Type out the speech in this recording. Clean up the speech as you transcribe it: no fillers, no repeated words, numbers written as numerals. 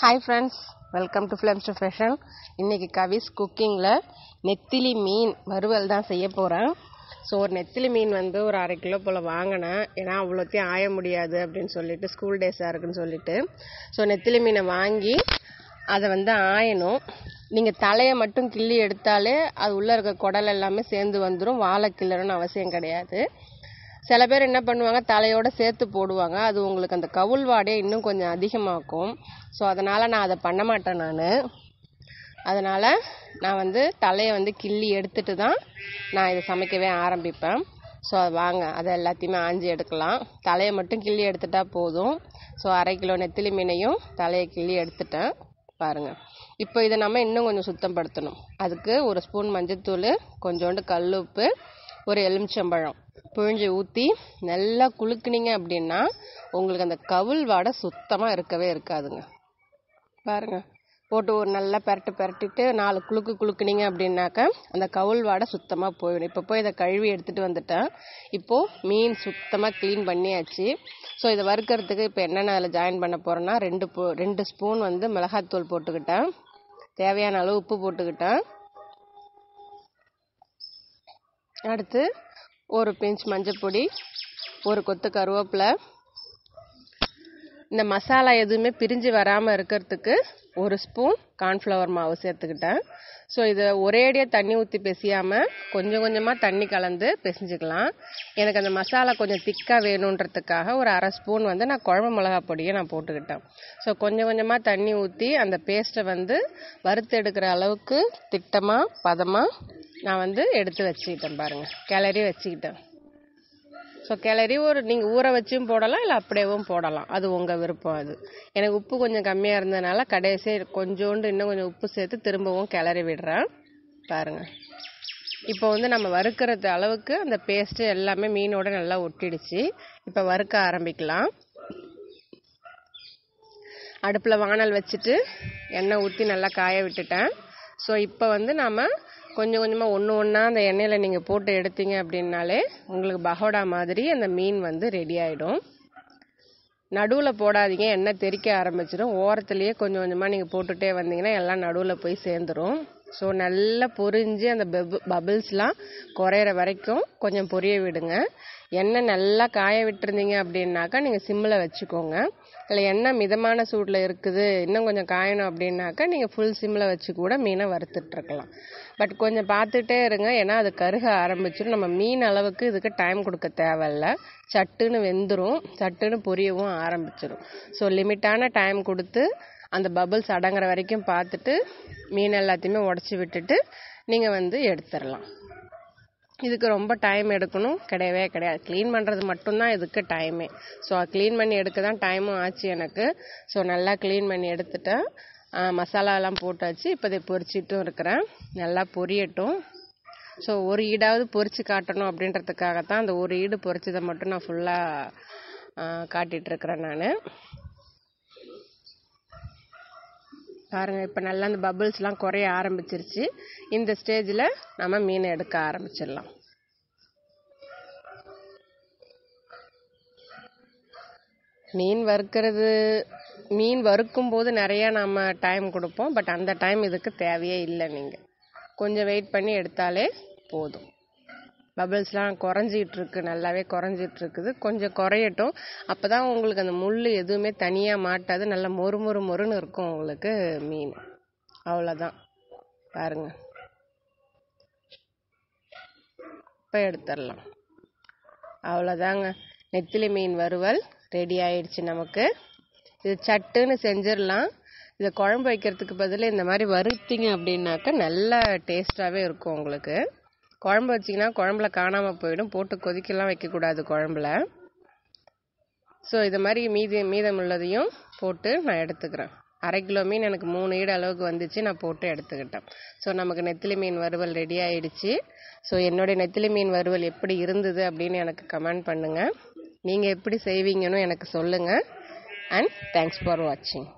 Hi friends, welcome to films to fashion. இன்றைக்கி கவிஸ் குக்கிங்கில் நெத்திலி மீன் வறுவல் தான் செய்ய போகிறேன். ஸோ ஒரு நெத்திலி மீன் வந்து ஒரு 1/2 கிலோ போல் வாங்கினேன். ஏன்னா அவ்வளோத்தையும் ஆய முடியாது அப்படின்னு சொல்லிட்டு, ஸ்கூல் டேஸாக இருக்குன்னு சொல்லிட்டு. ஸோ நெத்திலி மீனை வாங்கி அதை வந்து ஆயணும். நீங்கள் தலையை மட்டும் கிள்ளி எடுத்தாலே அது உள்ளே இருக்க குடல் எல்லாமே சேர்ந்து வந்துடும். வாழை கிள்ளணும்னு அவசியம் கிடையாது. சில பேர் என்ன பண்ணுவாங்க, தலையோடு சேர்த்து போடுவாங்க. அது உங்களுக்கு அந்த கவுள் வாடையை இன்னும் கொஞ்சம் அதிகமாக்கும். ஸோ அதனால் நான் அதை பண்ண மாட்டேன். அதனால் நான் வந்து தலையை வந்து கிள்ளி எடுத்துட்டு தான் நான் இதை சமைக்கவே ஆரம்பிப்பேன். ஸோ வாங்க அதை எல்லாத்தையுமே ஆஞ்சி எடுக்கலாம். தலையை மட்டும் கிள்ளி எடுத்துட்டா போதும். ஸோ 1/2 கிலோ நெத்திலி மீனையும் தலையை கிள்ளி எடுத்துட்டேன் பாருங்கள். இப்போ இதை நம்ம இன்னும் கொஞ்சம் சுத்தப்படுத்தணும். அதுக்கு 1 ஸ்பூன் மஞ்சத்தூள், கொஞ்சோண்டு கல் உப்பு, ஒரு எலுமிச்சம்பழம் புழிஞ்சு ஊற்றி நல்லா குலுக்குனீங்க அப்படின்னா உங்களுக்கு அந்த கவுள் வாடை சுத்தமாக இருக்கவே இருக்காதுங்க. பாருங்கள், போட்டு ஒரு நல்லா பெரட்டிட்டு 4 குலுக்குனீங்க அப்படின்னாக்க அந்த கவுள் வாடை சுத்தமாக போயிடும். இப்போ போய் இதை கழுவி எடுத்துகிட்டு வந்துட்டேன். இப்போது மீன் சுத்தமாக க்ளீன் பண்ணியாச்சு. ஸோ இதை வறுக்கிறதுக்கு இப்போ என்னென்ன அதில் ஜாயின் பண்ண போகிறேன்னா, 2 ஸ்பூன் வந்து மிளகாத்தூள் போட்டுக்கிட்டேன். தேவையான அளவு உப்பு போட்டுக்கிட்டேன். அடுத்து ஒரு பிஞ்ச் மஞ்சப்பொடி, ஒரு கொத்து கருவேப்பிலை. இந்த மசாலா எதுவுமே பிரிஞ்சு வராமல் இருக்கிறதுக்கு 1 ஸ்பூன் கார்ன்ஃப்ளவர் மாவு சேர்த்துக்கிட்டேன். ஸோ இதை ஒரேடியாக தண்ணி ஊற்றி பிசையாமல் கொஞ்சம் கொஞ்சமாக தண்ணி கலந்து பிசைஞ்சிக்கலாம். எனக்கு அந்த மசாலா கொஞ்சம் திக்காக வேணுன்றதுக்காக ஒரு 1/2 ஸ்பூன் வந்து நான் குழம்பு மிளகா பொடியை நான் போட்டுக்கிட்டேன். ஸோ கொஞ்சம் கொஞ்சமாக தண்ணி ஊற்றி அந்த பேஸ்ட்டை வந்து வறுத்து எடுக்கிற அளவுக்கு திட்டமாக பதமாக நான் வந்து எடுத்து வச்சுக்கிட்டேன். பாருங்கள், கிளறி வச்சுக்கிட்டேன். ஸோ கிளறி நீங்கள் ஊற வச்சும் போடலாம், இல்லை அப்படியேவும் போடலாம். அது உங்கள் விருப்பம். அது எனக்கு உப்பு கொஞ்சம் கம்மியாக இருந்ததுனால கடைசியாக கொஞ்சோண்டு இன்னும் கொஞ்சம் உப்பு சேர்த்து திரும்பவும் கிளறி விடுறேன். பாருங்கள், இப்போ வந்து நம்ம வறுக்கிறது அளவுக்கு அந்த பேஸ்ட்டு எல்லாமே மீனோட நல்லா ஒட்டிடுச்சு. இப்போ வறுக்க ஆரம்பிக்கலாம். அடுப்பில் வானல் வச்சுட்டு எண்ணெய் ஊற்றி நல்லா காய விட்டுட்டேன். ஸோ இப்போ வந்து நாம் கொஞ்சம் கொஞ்சமாக ஒன்றா அந்த எண்ணெயில் நீங்கள் போட்டு எடுத்தீங்க அப்படின்னாலே உங்களுக்கு பகோடா மாதிரி அந்த மீன் வந்து ரெடி ஆகிடும். நடுவில் போடாதீங்க, எண்ணெய் தெறிக்க ஆரம்பிச்சிடும். ஓரத்துலேயே கொஞ்சம் கொஞ்சமாக நீங்கள் போட்டுகிட்டே வந்தீங்கன்னா எல்லாம் நடுவில் போய் சேர்ந்துடும். ஸோ நல்லா பொரிஞ்சு அந்த பபிள்ஸ்லாம் குறையிற வரைக்கும் கொஞ்சம் பொரிய விடுங்க. எண்ணெய் நல்லா காய விட்டுருந்தீங்க அப்படின்னாக்கா நீங்கள் சிம்மில் வச்சுக்கோங்க. இல்லை எண்ணெய் மிதமான சூடில் இருக்குது, இன்னும் கொஞ்சம் காயணும் அப்படின்னாக்கா நீங்கள் ஃபுல் சிம்மில் வச்சு கூட மீனை வறுத்துட்ருக்கலாம். பட் கொஞ்சம் பார்த்துட்டே இருங்க, ஏன்னா அது கருக ஆரம்பிச்சிடும். நம்ம மீன் அளவுக்கு இதுக்கு டைம் கொடுக்க தேவையில்ல. சட்டுன்னு வெந்துடும், சட்டுன்னு பொரியவும் ஆரம்பிச்சிடும். ஸோ லிமிட்டான டைம் கொடுத்து அந்த பபிள்ஸ் அடங்குற வரைக்கும் பார்த்துட்டு மீன் எல்லாத்தையுமே உடச்சி விட்டுட்டு நீங்கள் வந்து எடுத்துடலாம். இதுக்கு ரொம்ப டைம் எடுக்கணும் கிடையவே கிடையாது. க்ளீன் பண்ணுறது மட்டும்தான் இதுக்கு டைமே. ஸோ க்ளீன் பண்ணி எடுக்க தான் டைமும் ஆச்சு எனக்கு. ஸோ நல்லா க்ளீன் பண்ணி எடுத்துட்டேன். மசாலாலாம் போட்டாச்சு. இப்போ இதை பொரிச்சிட்டும் இருக்கிறேன். நல்லா பொரியட்டும். ஸோ ஒரு ஈடாவது பொரித்து காட்டணும் அப்படின்றதுக்காகத்தான் அந்த ஒரு ஈடு பொரிச்சதை மட்டும் நான் ஃபுல்லாக காட்டிகிட்ருக்கிறேன் நான். பாருங்கள், இப்போ நல்லா அந்த பபிள்ஸ்லாம் குறைய ஆரம்பிச்சிருச்சு. இந்த ஸ்டேஜில் நம்ம மீனை எடுக்க ஆரம்பிச்சிடலாம். மீன் வறுக்கும் போது நிறையா நம்ம டைம் கொடுப்போம். பட் அந்த டைம் இதுக்கு தேவையே இல்லை. நீங்கள் கொஞ்சம் வெயிட் பண்ணி எடுத்தாலே போதும். பபிள்ஸ்லாம் குறைஞ்சிட்ருக்கு, நல்லாவே குறைஞ்சிட்ருக்குது. கொஞ்சம் குறையட்டும். அப்போ தான் உங்களுக்கு அந்த முள் எதுவுமே தனியாக மாட்டாது. நல்லா மொறுன்னு இருக்கும் உங்களுக்கு மீன். அவ்வளோதான். பாருங்கள், இப்போ எடுத்துடலாம். அவ்வளோதாங்க, நெத்திலி மீன் வறுவல் ரெடி ஆயிடுச்சு நமக்கு. இது சட்டுன்னு செஞ்சிடலாம். இதை குழம்பு வைக்கிறதுக்கு பதில் இந்த மாதிரி வறுத்தீங்க அப்படின்னாக்கா நல்லா டேஸ்ட்டாகவே இருக்கும் உங்களுக்கு. குழம்பு வச்சிங்கன்னா குழம்புல காணாமல் போயிடும். போட்டு கொதிக்கலாம் வைக்கக்கூடாது குழம்புல. ஸோ இது மாதிரி மீதம் உள்ளதையும் போட்டு நான் எடுத்துக்கிறேன். 1/2 கிலோ மீன் எனக்கு 3 ஈடு அளவுக்கு வந்துச்சு. நான் போட்டு எடுத்துக்கிட்டேன். ஸோ நமக்கு நெத்திலி மீன் வறுவல் ரெடி ஆயிடுச்சு. ஸோ என்னுடைய நெத்திலி மீன் வறுவல் எப்படி இருந்தது அப்படின்னு எனக்கு கமெண்ட் பண்ணுங்கள். நீங்கள் எப்படி செய்வீங்கன்னு எனக்கு சொல்லுங்கள். அண்ட் தேங்க்ஸ் ஃபார் வாட்சிங்.